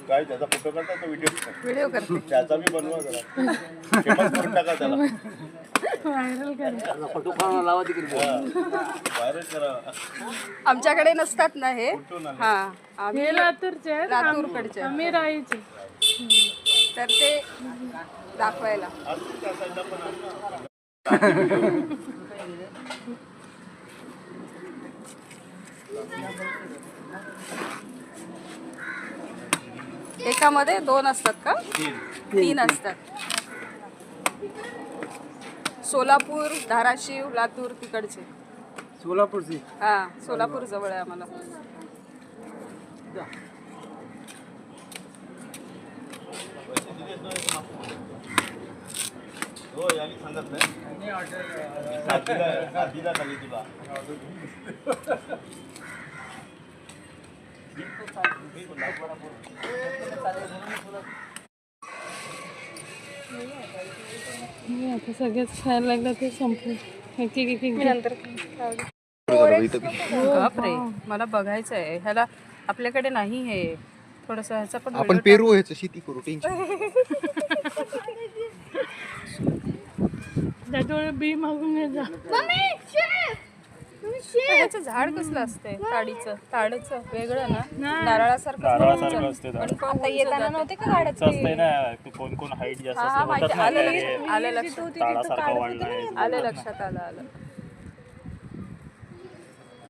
काय त्याचा फोटो काढता तो व्हिडिओ करते त्याचा बी बनवा जरा फेमस करून टाका त्याला व्हायरल कर फोटो काढून लावा तिकडे व्हायरल करा आमच्याकडे नसतात ना हे हा आम्ही हे लातूरचे आहेत, लातूरकडचे आम्ही राहायचे. तर ते दाखवायला एकामध्ये 2 असतात का 3 असतात सोलापूर धाराशिव लातूर तिकडचे सोलापूरची हा सोलापूर जवळ आहे आम्हाला हो याने सांगत नाही साथीला खाली तुला आता सगळेच खायला लागलं ते संपलं. एक नंतर बापरे मला बघायचं आहे ह्याला आपल्याकडे नाही हे थोडस ह्याचा पण आपण पेरू ह्याचं शेती करू टेन्शन त्याच्यामुळे बी मागून घे जा. ह्याचं झाड कसलं असते ताडचं वेगळं ना नारळासारखं असते आता येताना नव्हते का झाडाचं असते ना कोण कोण हाईट जास्त हा असते माहिती म्हणतात ना, आलं लक्षात ताडासारखा वाढलाय आलं लक्षात आलं